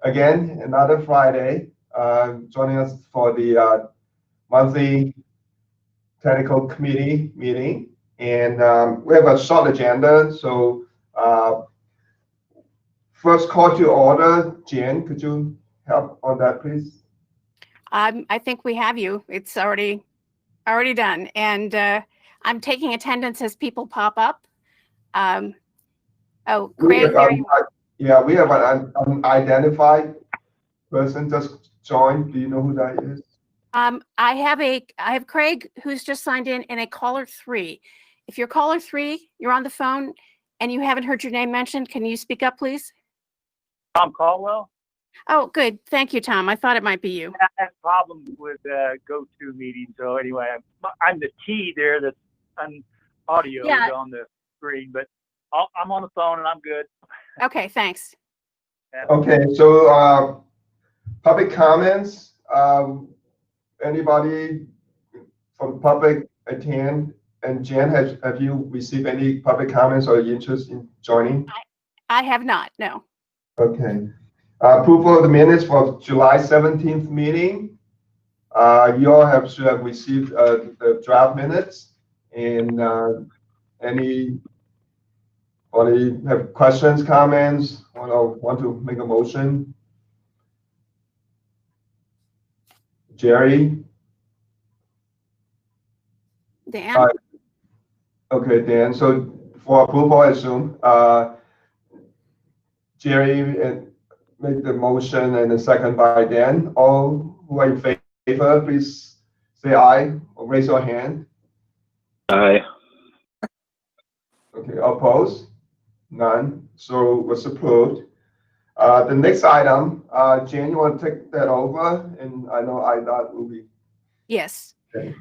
again, another Friday, joining us for the monthly technical committee meeting. And we have a short agenda. So first call to order. Jen, could you help on that, please? I think we have you. It's already done. And I'm taking attendance as people pop up. Oh, Craig, there you are. Yeah, we have an unidentified person just joined. Do you know who that is? I have Craig who's just signed in and a caller 3. If you're caller 3, you're on the phone and you haven't heard your name mentioned, can you speak up, please? Tom Caldwell. Oh, good. Thank you, Tom. I thought it might be you. I have problems with GoToMeeting. So anyway, I'm the T there that's on audio is on the screen, but I'm on the phone and I'm good. Okay, thanks. Yeah. Okay, so public comments. Anybody from public attend? And Jen, have you received any public comments or interest in joining? I have not, no. Okay. Approval of the minutes for July 17th meeting. You all should have received the draft minutes. And anybody have questions, comments, want to make a motion? Jerry? Dan? Okay, Dan. So for approval, I assume Jerry made the motion and the second by Dan. All who are in favor, please say aye or raise your hand. Aye. Okay, opposed? None. So it was approved. The next item, Jen, you want to take that over? And I know IDOT will be. Yes. Okay,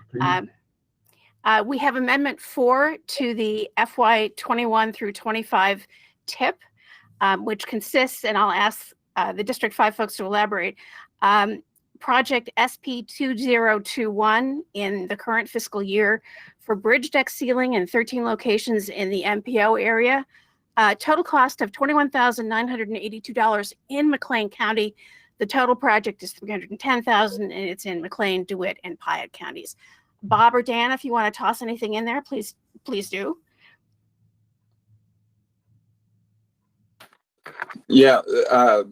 we have Amendment 4 to the FY21 through 25 TIP, which consists, and I'll ask the District 5 folks to elaborate, Project SP2021 in the current fiscal year for bridge deck sealing in 13 locations in the MPO area. Total cost of $21,982 in McLean County. The total project is $310,000 and it's in McLean, DeWitt, and Piatt counties. Bob or Dan, if you want to toss anything in there, please do. Yeah, I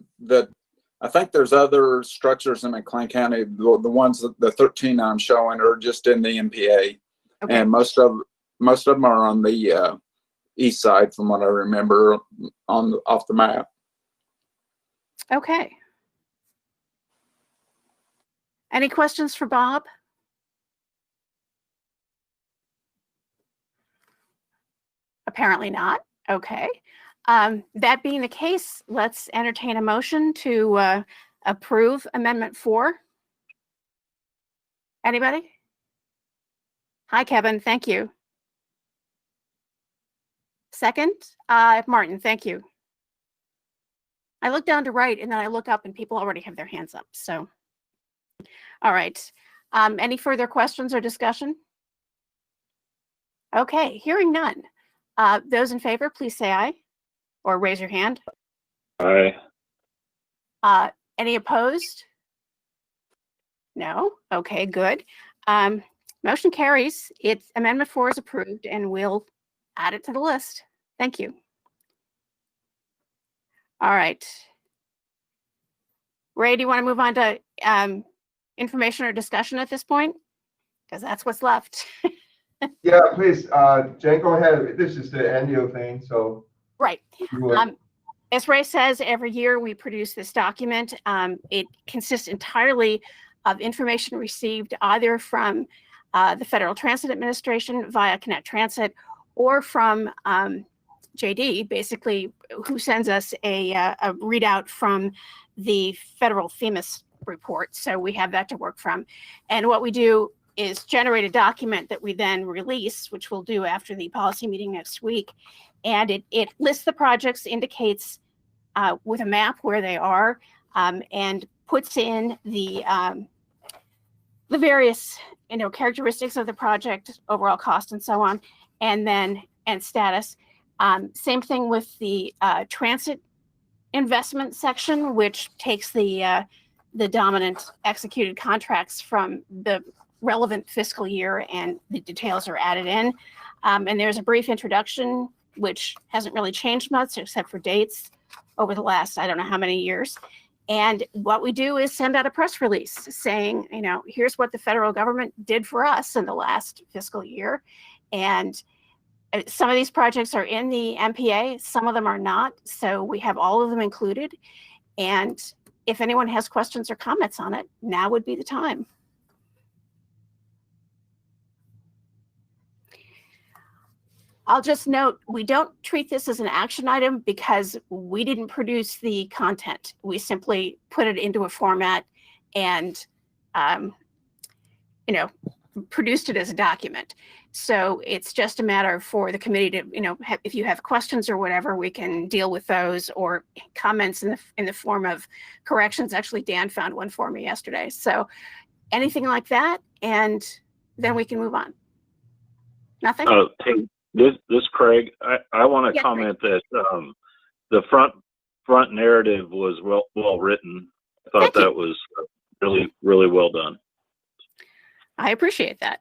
think there's other structures in McLean County. The ones that the 13 I'm showing are just in the MPA, okay. And most of them are on the east side, from what I remember off the map. Okay. Any questions for Bob? Apparently not. Okay. That being the case, let's entertain a motion to approve Amendment 4. Anybody? Hi, Kevin. Thank you. Second, Martin. Thank you. I look down to right and then I look up and people already have their hands up. So, all right. Any further questions or discussion? Okay, hearing none. Those in favor, please say aye or raise your hand. Aye. Any opposed? No? Okay, good. Motion carries. Amendment 4 is approved and we'll add it to the list. Thank you. All right. Ray, do you want to move on to information or discussion at this point? Because that's what's left. Yeah, please, Jen, go ahead. This is the annual thing, so. Right. As Ray says, every year we produce this document. It consists entirely of information received either from the Federal Transit Administration via Connect Transit or from JD, basically, who sends us a readout from the federal FEMA report. So we have that to work from. And what we do is generate a document that we then release, which we'll do after the policy meeting next week. And it lists the projects, indicates with a map where they are, and puts in the various characteristics of the project, overall cost, and so on, and status. Same thing with the transit investment section, which takes the dominant executed contracts from the relevant fiscal year, and the details are added in. And there's a brief introduction, which hasn't really changed much except for dates over the last, I don't know how many years. And what we do is send out a press release saying, you know, here's what the federal government did for us in the last fiscal year. And some of these projects are in the MPA, some of them are not. So we have all of them included. And if anyone has questions or comments on it, now would be the time. I'll just note, we don't treat this as an action item because we didn't produce the content. We simply put it into a format and, you know, produced it as a document. So it's just a matter for the committee to, you know, if you have questions or whatever, we can deal with those, or comments in the form of corrections. Actually, Dan found one for me yesterday. So anything like that, and then we can move on. Nothing? Hey, this Craig, I want to comment that the front narrative was well written. I thought that was really well done. I appreciate that.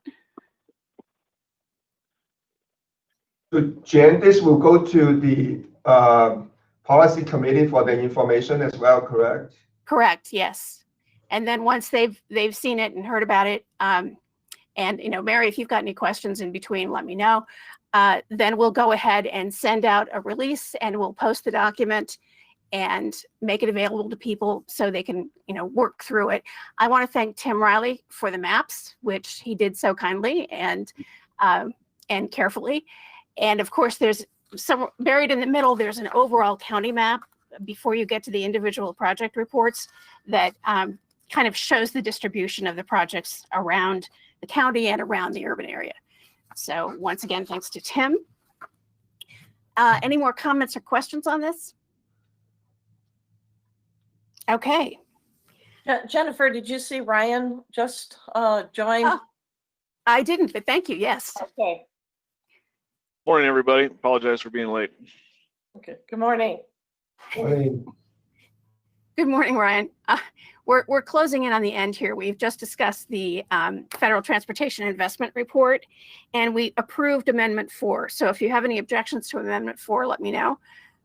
So Jen, this will go to the policy committee for the information as well, correct? Correct, yes. And then once they've seen it and heard about it, and you know, Mary, if you've got any questions in between, let me know. Then we'll go ahead and send out a release, and we'll post the document and make it available to people so they can, you know, work through it. I want to thank Tim Riley for the maps, which he did so kindly and carefully. And of course, there's some buried in the middle, there's an overall county map before you get to the individual project reports that kind of shows the distribution of the projects around the county and around the urban area. So once again, thanks to Tim. Any more comments or questions on this? Okay. Jennifer, did you see Ryan just joined? Oh, I didn't, but thank you. Yes. Okay. Morning, everybody. Apologize for being late. Okay. Good morning. Morning. Good morning, Ryan. We're closing in on the end here. We've just discussed the Federal Transportation Investment Report, and we approved Amendment 4. So if you have any objections to Amendment 4, let me know.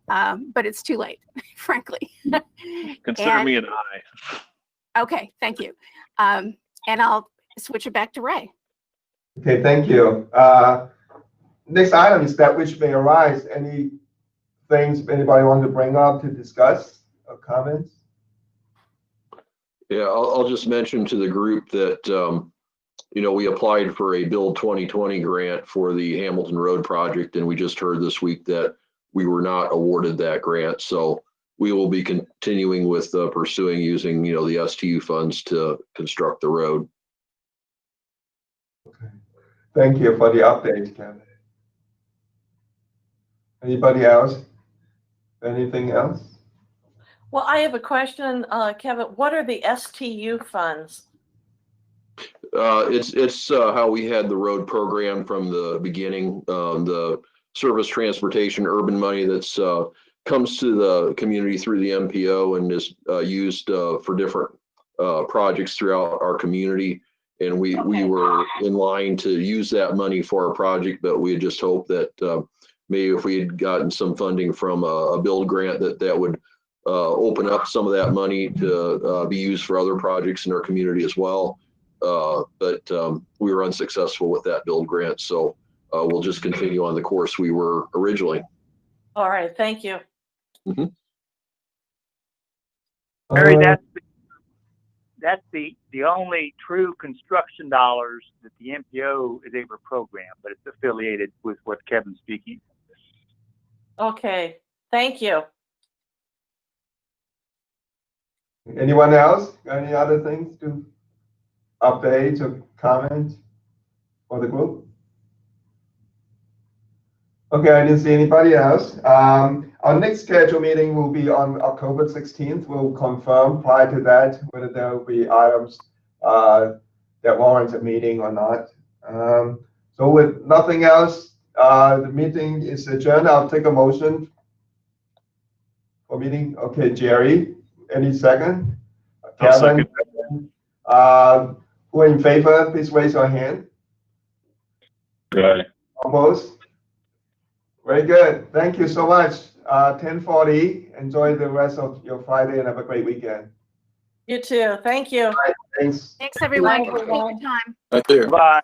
But it's too late, frankly. Consider me an aye. Okay, thank you. And I'll switch it back to Ray. Okay, thank you. Next item is that which may arise. Any things anybody want to bring up to discuss or comments? Yeah, I'll just mention to the group that, you know, we applied for a Build 2020 grant for the Hamilton Road project, and we just heard this week that we were not awarded that grant. So we will be continuing with pursuing using, you know, the STU funds to construct the road. Okay. Thank you for the update, Kevin. Anybody else? Anything else? Well, I have a question, Kevin. What are the STU funds? It's how we had the road program from the beginning. The service transportation urban money that's comes to the community through the MPO and is used for different projects throughout our community. And we were in line to use that money for our project, but we had just hoped that maybe if we had gotten some funding from a build grant, that would open up some of that money to be used for other projects in our community as well. But we were unsuccessful with that build grant. So we'll just continue on the course we were originally. All right, thank you. Mm-hmm. Barry, that's the only true construction dollars that the MPO is able to program, but it's affiliated with what Kevin's speaking. Okay, thank you. Anyone else? Any other things to update or comment for the group? Okay, I didn't see anybody else. Our next scheduled meeting will be on October 16th. We'll confirm prior to that whether there will be items that warrant a meeting or not. So with nothing else, the meeting is adjourned. I'll take a motion for for meeting? Okay, Jerry, any second? I'll Kevin? Who are in favor, please raise your hand. Right. Opposed? Very good. Thank you so much. 10:40. Enjoy the rest of your Friday and have a great weekend. You too. Thank you. Thanks. Thanks, everyone. Bye, everyone. Take your time. Thank you. Bye.